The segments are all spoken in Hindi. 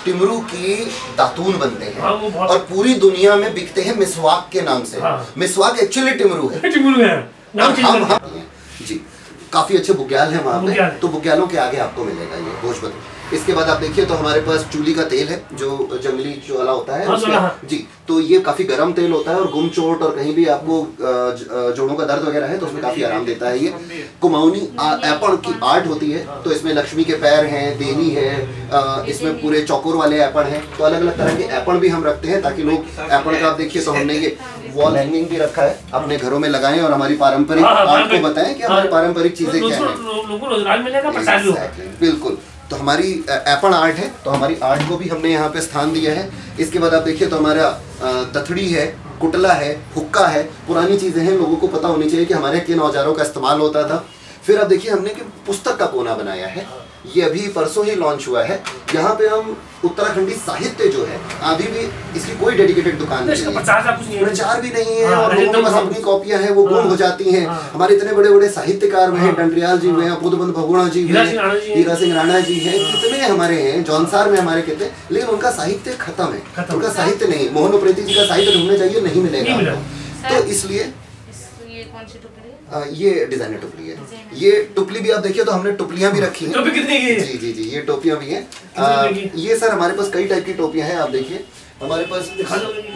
टिमरू की दातून बनते हैं और पूरी दुनिया में बिकते हैं मिसवाक के नाम से। मिसवाक एक्चुअली टिमरू है। टिमरू है हम जी काफी अच्छे बुग्याल हैं वहाँ पे, तो बुग्यालों के आगे आपको मिलेगा ये भोजपत्र। इसके बाद आप देखिए तो हमारे पास चूली का तेल है जो जंगली ज्वाला होता है जी, तो ये काफी गर्म तेल होता है और गुम चोट और कहीं भी आपको जोड़ों का दर्द वगैरह है तो उसमें काफी आराम देता है। ये कुमाऊनी ऐपण की आर्ट होती है, तो इसमें लक्ष्मी के पैर हैं, देवी है, इसमें पूरे चौकोर वाले ऐपण हैं, तो अलग अलग तरह के ऐपण भी हम रखते हैं ताकि लोग ऐपण का आप देखिए तो हमने ये वॉल हैंगिंग भी रखा है, अपने घरों में लगाएं और हमारी पारंपरिक आर्ट को बताएं कि हमारी पारंपरिक चीजें क्या है, लोगों को रोजगार मिलेगा। बिल्कुल। तो हमारी ऐपण आर्ट है, तो हमारी आर्ट को भी हमने यहाँ पे स्थान दिया है। इसके बाद आप देखिए तो हमारा तथड़ी है, कुटला है, हुक्का है, पुरानी चीजें हैं, लोगों को पता होनी चाहिए कि हमारे किन औजारों का इस्तेमाल होता था। फिर आप देखिए हमने कि पुस्तक का कोना बनाया है, ये अभी परसों ही लॉन्च हुआ है। यहाँ पे हम उत्तराखंडी साहित्य जो है, अभी भी इसकी कोई डेडिकेटेड दुकान नहीं है, प्रचार भी नहीं है और लोगों के पास अपनी कॉपियां हैं वो गुम हो जाती हैं। हमारे इतने बड़े बड़े साहित्यकार हैं, डंडरियाल जी हैं, बुद्धबंध भगुणा जी हैं, हीरा सिंह राणा जी हैं, कितने हमारे हैं, जौनसार में हमारे कितने, लेकिन उनका साहित्य खत्म है, उनका साहित्य नहीं। मोहन उप्रेती जी का साहित्य ढूंढने चाहिए, नहीं मिलेगा। तो इसलिए ये डिजाइनर टुपली है। ये टुपली भी आप देखिए तो हमने टुपलियां भी रखी हैं। जी जी जी, ये टोपियां भी हैं। ये सर हमारे पास कई टाइप की टोपियां हैं, आप देखिए हमारे पास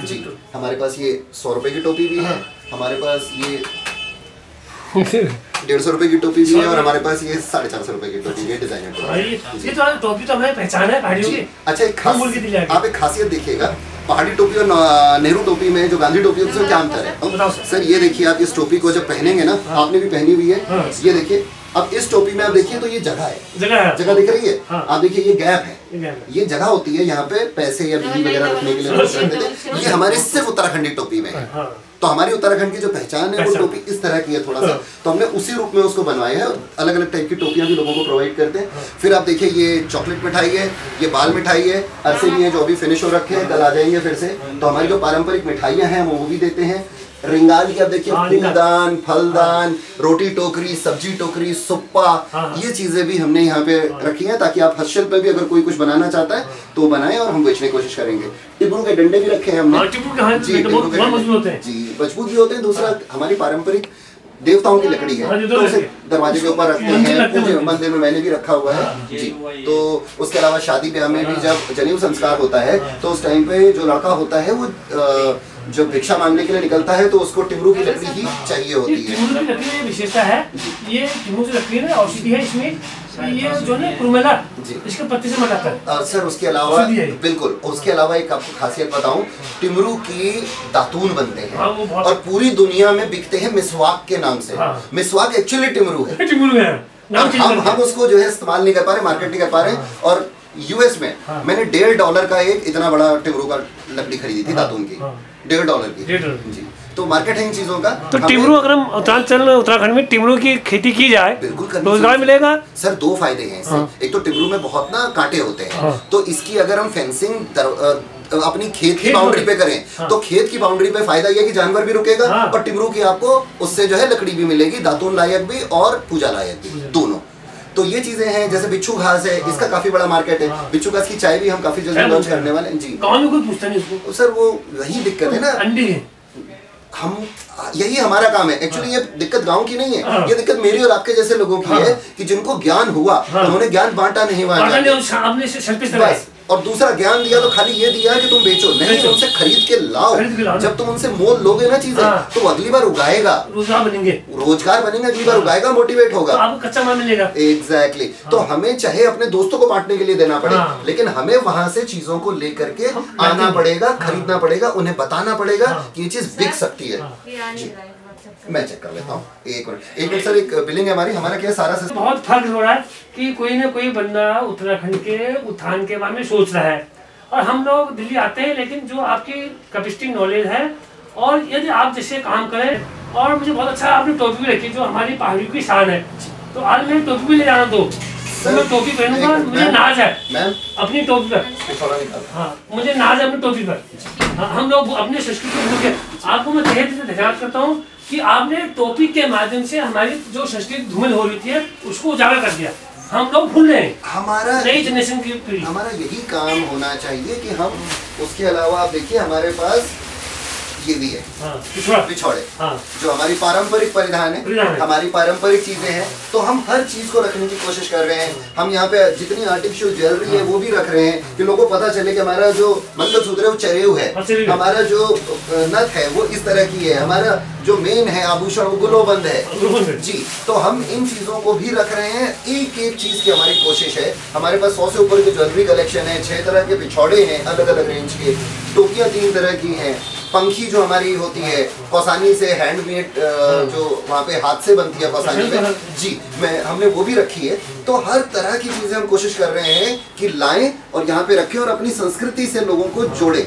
जी, हमारे पास ये 100 रुपए की टोपी भी है, हमारे पास ये 150 रुपए की टोपी भी है और हमारे पास ये 450 रुपए की टोपी है, डिजाइनर टोपी। ये तो टोपी तो हमें पहचान है पहाड़ियों की। अच्छा, आप एक खासियत देखिएगा, पहाड़ी टोपी और नेहरू टोपी में जो गांधी टोपी है उसमें क्या अंतर है सर? ये देखिए आप इस टोपी को जब पहनेंगे ना, आपने भी पहनी हुई है, ये देखिए अब इस टोपी में आप देखिए तो ये जगह है, जगह दिख रही है, आप देखिए ये गैप है, ये जगह होती है यहाँ पे पैसे या बिजली वगैरह रखने के लिए। ये हमारे सिर्फ उत्तराखंडी टोपी में है, तो हमारी उत्तराखंड की जो पहचान है वो टोपी इस तरह की है थोड़ा सा, तो हमने उसी रूप में उसको बनवाया है। अलग अलग टाइप की टोपियां भी लोगों को प्रोवाइड करते हैं। फिर आप देखिए ये चॉकलेट मिठाई है, ये बाल मिठाई है, अरसे भी है जो अभी फिनिश हो रखे हैं, कल आ जाएंगे फिर से। तो हमारी जो पारंपरिक मिठाइयाँ हैं वो भी देते हैं। रिंगाल की आप देखिए फूलदान, फलदान, रोटी टोकरी, सब्जी टोकरी, सुप्पा, ये चीजें भी हमने यहाँ पे रखी हैं ताकि आप हस्तशिल्प पे भी अगर कोई कुछ बनाना चाहता है तो बनाए और हम बेचने की कोशिश करेंगे। टिब्रू के डंडे भी रखे हैं हमने जी, मजबूत भी होते हैं। दूसरा हमारी पारंपरिक देवताओं की लकड़ी है, तो उसे दरवाजे के ऊपर रखते हैं, पूजे मंदिर में मैंने भी रखा हुआ है जी। तो उसके अलावा शादी ब्याह में भी जब जनेऊ संस्कार होता है तो उस टाइम पे जो लड़का होता है वो जो भिक्षा मांगने के लिए निकलता है तो उसको टिमरू की लकड़ी ही चाहिए होती है। टिमरू की लकड़ी में विशेषता है, ये टिमरू की लकड़ी है, औषधि है इसमें, ये जो है कुरमेला इसके पत्ते से बनाता है सर। उसके अलावा बिल्कुल, उसके अलावा एक आपको खासियत बताऊं, टिमरू की दातून बनते हैं और पूरी दुनिया में बिकते हैं मिसवाक के नाम से। मिसवाक एक्चुअली टिमरू है, टिमरू है। हम उसको जो है इस्तेमाल नहीं कर पा रहे, मार्केट नहीं कर पा रहे। और यूएस में मैंने $1.5 का एक इतना बड़ा टिमरू का लकड़ी खरीदी थी दातून की, $1.5 की जी। तो मार्केट है इन चीजों का। तो टिमरू अगर हम उत्तराखंड में टिमरू की खेती की जाए बिल्कुल रोजगार मिलेगा सर। 2 फायदे हैं इससे। एक तो टिमरू में बहुत ना कांटे होते हैं, तो इसकी अगर हम फेंसिंग अपनी खेत की बाउंड्री पे करें तो खेत की बाउंड्री पे फायदा ये कि जानवर भी रुकेगा और टिमरू की आपको उससे जो है लकड़ी भी मिलेगी, दातून लायक भी और पूजा लायक भी, दोनों। तो ये चीजें हैं। जैसे बिच्छू घास है, इसका काफी बड़ा मार्केट है। बिच्छू घास की चाय भी हम काफी जल्दी लॉन्च करने वाले हैं जी। गाँव में कोई पूछता नहीं इसको सर, वो वही दिक्कत है ना, हम यही हमारा काम है एक्चुअली। ये दिक्कत गांव की नहीं है, ये दिक्कत मेरी और आपके जैसे लोगों की है कि जिनको ज्ञान हुआ उन्होंने ज्ञान बांटा नहीं हुआ, और दूसरा ज्ञान दिया तो खाली ये दिया कि तुम बेचो नहीं, उनसे खरीद के लाओ। जब तुम उनसे मोल लोगे ना चीजें तो अगली बार उगाएगा, रोजगार बनेंगे, अगली बार उगाएगा, मोटिवेट होगा, आपको कच्चा माल मिलेगा। एग्जैक्टली। तो हमें चाहे अपने दोस्तों को बांटने के लिए देना पड़े, लेकिन हमें वहां से चीजों को लेकर के आना पड़ेगा, खरीदना पड़ेगा, उन्हें बताना पड़ेगा कि ये चीज बिक सकती है। मैं चेक कर लेता हूँ, एक मिनट सर। एक बिलिंग है हमारा क्या सारा सिस्टम। बहुत फर्क हो रहा है कि कोई ना कोई बंदा उत्तराखंड के उत्थान के बारे में सोच रहा है, और हम लोग दिल्ली आते हैं, लेकिन जो आपकी कैपेसिटी नॉलेज है और यदि आप जैसे काम करें, और मुझे बहुत अच्छा आपने टोपी भी रखी जो हमारी पहाड़ी की शान है, तो आज मैं टोपी भी ले जाना दो, तो मैं टोपी पहनूंगा, मुझे नाज है अपनी टोपी पर। हाँ, मुझे नाज है अपनी टोपी पर। हम लोग अपने संस्कृति को आपको मैं ध्यान करता हूँ कि आपने टोपी के माध्यम से हमारी जो संस्कृति धूमिल हो रही थी उसको उजागर कर दिया। हम लोग भूल रहे हैं। हमारा नई जनरेशन की पीढ़ी, हमारा यही काम होना चाहिए कि हम उसके अलावा आप देखिए हमारे पास ये भी है पिछौड़े, जो हमारी पारंपरिक परिधान है, हमारी पारंपरिक चीजें हैं, तो हम हर चीज को रखने की कोशिश कर रहे हैं। हम यहाँ पे जितनी आर्टिफिशियल ज्वेलरी है वो भी रख रहे हैं कि लोगों को पता चले कि हमारा जो मंगलसूत्र है वो चरेव है, हमारा जो नथ है वो इस तरह की है, हमारा जो मेन है आभूषण वो गुलोबंद है जी। तो हम इन चीजों को भी रख रहे हैं, एक एक चीज की हमारी कोशिश है। हमारे पास 100 से ऊपर की ज्वेलरी कलेक्शन है, 6 तरह के पिछौड़े हैं अलग अलग रेंज के, टोपियां 3 तरह की हैं, पंखी जो हमारी होती है कौसानी से हैंडमेड, जो वहाँ पे हाथ से बनती है कौसानी में जी, हमने वो भी रखी है। तो हर तरह की चीजें हम कोशिश कर रहे हैं कि लाएं और यहाँ पे रखें और अपनी संस्कृति से लोगों को जोड़ें।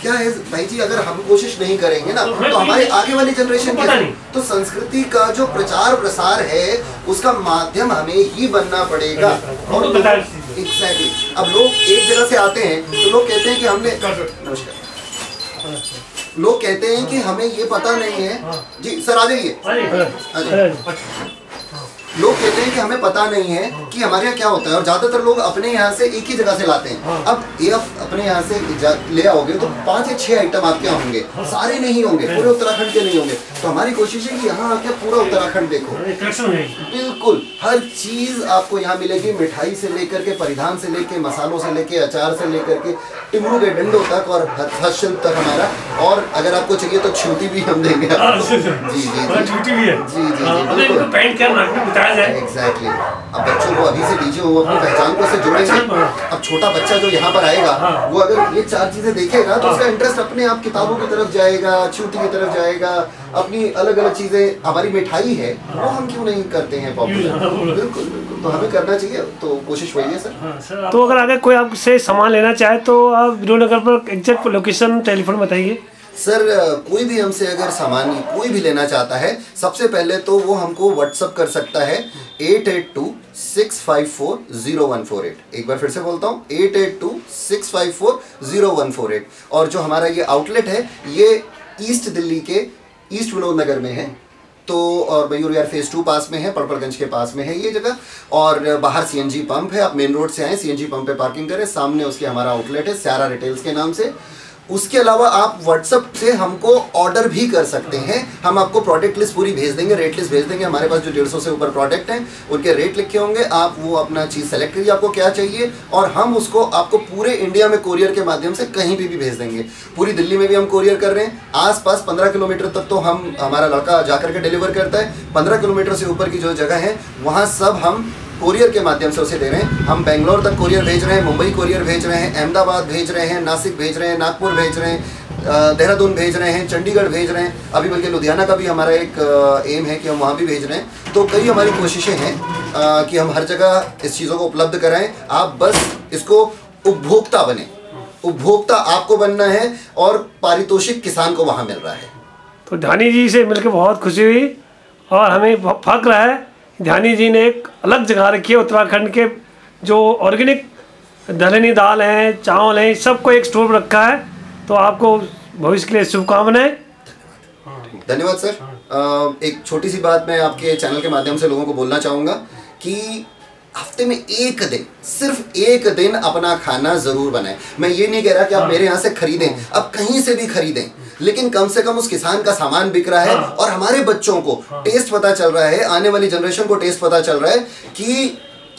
क्या है भाई जी, अगर हम कोशिश नहीं करेंगे ना तो हमारे आगे वाली जनरेशन के तो संस्कृति का जो प्रचार प्रसार है उसका माध्यम हमें ही बनना पड़ेगा। और एग्जैक्टली, अब लोग एक जगह से आते हैं तो लोग कहते हैं कि हमने, नमस्कार, लोग कहते हैं कि हमें ये पता नहीं है जी, सर आ जाइए। लोग कहते हैं कि हमें पता नहीं है कि हमारे यहाँ क्या होता है, और ज्यादातर लोग अपने यहाँ से एक ही जगह से लाते हैं। अब ये आप अपने यहाँ से ले आओगे तो 5 या 6 आइटम आपके यहाँ होंगे, सारे नहीं होंगे, पूरे उत्तराखंड के नहीं होंगे। तो हमारी कोशिश है कि यहाँ आके पूरा उत्तराखंड देखो, बिल्कुल हर चीज आपको यहाँ मिलेगी, मिठाई से लेकर के, परिधान से लेकर, मसालों से लेकर, अचार से लेकर के, टिमरू के डंडों तक और हस्तशिल्प तक हमारा। और अगर आपको चाहिए तो छूटी भी हम देंगे। जी एग्जैक्टली। अब बच्चों को अभी से दीजिए, वो अपनी पहचान को से जोड़ेंगे। अब छोटा बच्चा जो यहाँ पर आएगा वो अगर ये 4 चीजें देखेगा तो उसका इंटरेस्ट अपने आप किताबों की तरफ जाएगा, छूटी की तरफ जाएगा, अपनी अलग अलग चीजें। हमारी मिठाई है वो हम क्यों नहीं करते हैं पॉपुलर, बिल्कुल तो हमें करना चाहिए। तो कोशिश वही है सर। तो अगर कोई आपसे सामान लेना चाहे तो आप विजयनगर पर एग्जैक्ट लोकेशन, टेलीफोन बताइए। सर कोई भी हमसे अगर सामान कोई भी लेना चाहता है, सबसे पहले तो वो हमको व्हाट्सअप कर सकता है 8826540148। एक बार फिर से बोलता हूँ 8826540148। और जो हमारा ये आउटलेट है ये ईस्ट दिल्ली के ईस्ट विनोद नगर में है, तो और मयूर विहार फेज 2 पास में है, पड़पड़गंज के पास में है ये जगह। और बाहर CNG पंप है, आप मेन रोड से आए CNG पंप पे पार्किंग करें, सामने उसके हमारा आउटलेट है स्यारा रिटेल्स के नाम से। उसके अलावा आप व्हाट्सएप से हमको ऑर्डर भी कर सकते हैं, हम आपको प्रोडक्ट लिस्ट पूरी भेज देंगे, रेट लिस्ट भेज देंगे। हमारे पास जो 150 से ऊपर प्रोडक्ट हैं उनके रेट लिखे होंगे, आप वो अपना चीज़ सेलेक्ट करिए आपको क्या चाहिए, और हम उसको आपको पूरे इंडिया में कोरियर के माध्यम से कहीं भी भेज देंगे। पूरी दिल्ली में भी हम कोरियर कर रहे हैं, आसपास 15 किलोमीटर तक तो हमारा लड़का जाकर के डिलीवर करता है। 15 किलोमीटर से ऊपर की जो जगह है वहाँ सब हम कोरियर के माध्यम से उसे दे रहे हैं। हम बेंगलोर तक कोरियर भेज रहे हैं, मुंबई कोरियर भेज रहे हैं, अहमदाबाद भेज रहे हैं, नासिक भेज रहे हैं, नागपुर भेज रहे हैं, देहरादून भेज रहे हैं, चंडीगढ़ भेज रहे हैं, अभी बल्कि लुधियाना का भी हमारा एक एम है कि हम वहाँ भी भेज रहे हैं। तो कई हमारी कोशिशें हैं कि हम हर जगह इस चीज़ों को उपलब्ध कराएं। आप बस इसको उपभोक्ता बने, उपभोक्ता आपको बनना है और पारितोषिक किसान को वहाँ मिल रहा है। तो ध्यानी जी से मिलकर बहुत खुशी हुई और हमें फक्र है, ध्यानी जी ने एक अलग जगह रखी है उत्तराखंड के जो ऑर्गेनिक दलहनी दाल हैं, चावल हैं, सबको एक स्टोर रखा है। तो आपको भविष्य के लिए शुभकामनाएं। धन्यवाद सर। एक छोटी सी बात मैं आपके चैनल के माध्यम से लोगों को बोलना चाहूँगा कि हफ्ते में एक दिन, सिर्फ एक दिन अपना खाना जरूर बनाएं। मैं ये नहीं कह रहा कि आप मेरे यहाँ से खरीदें, आप कहीं से भी खरीदें, लेकिन कम से कम उस किसान का सामान बिक रहा है और हमारे बच्चों को टेस्ट पता चल रहा है, आने वाली जनरेशन को टेस्ट पता चल रहा है कि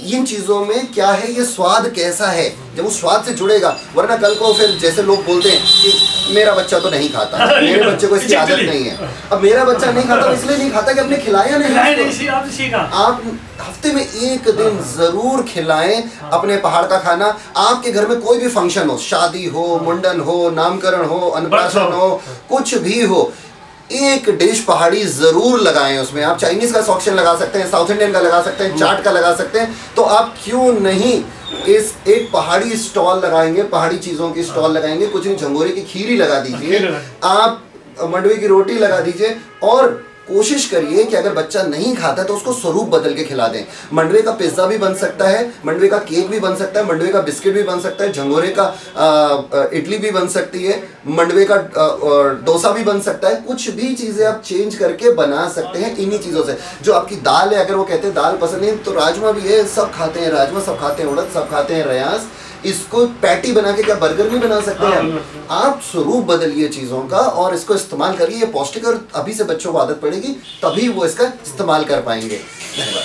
इन चीज़ों में क्या है, ये स्वाद कैसा है। जब उस स्वाद से जुड़ेगा, वरना कल को फिर जैसे लोग बोलते हैं कि मेरा बच्चा तो नहीं खाता, मेरे बच्चे को इसकी आदत नहीं है। अब मेरा बच्चा नहीं खाता इसलिए नहीं खाता कि आपने खिलाया नहीं। आप हफ्ते में एक दिन जरूर खिलाएं अपने पहाड़ का खाना। आपके घर में कोई भी फंक्शन हो, शादी हो, मुंडन हो, नामकरण हो, अन्नप्राशन हो, कुछ भी हो, एक डिश पहाड़ी जरूर लगाएं। उसमें आप चाइनीज का ऑप्शन लगा सकते हैं, साउथ इंडियन का लगा सकते हैं, चाट का लगा सकते हैं। तो आप क्यों नहीं इस एक पहाड़ी स्टॉल लगाएंगे, पहाड़ी चीजों की स्टॉल लगाएंगे। कुछ नहीं, झंगोरे की खीर ही लगा दीजिए, आप मंडवे की रोटी लगा दीजिए और कोशिश करिए कि अगर बच्चा नहीं खाता तो उसको स्वरूप बदल के खिला दें। मंडवे का पिज्जा भी बन सकता है, मंडवे का केक भी बन सकता है, मंडवे का बिस्किट भी बन सकता है, झंगोरे का इडली भी बन सकती है, मंडवे का डोसा भी बन सकता है। कुछ भी चीजें आप चेंज करके बना सकते हैं इन्हीं चीजों से। जो आपकी दाल है, अगर वो कहते हैं दाल पसंद नहीं तो राजमा भी है, सब खाते हैं राजमा, सब खाते हैं उड़द, सब खाते हैं रयास। इसको पैटी बना के क्या बर्गर नहीं बना सकते हैं? आप स्वरूप बदलिए चीजों का और इसको इस्तेमाल करिए। ये पौष्टिक और अभी से बच्चों को आदत पड़ेगी, तभी वो इसका इस्तेमाल कर पाएंगे। धन्यवाद।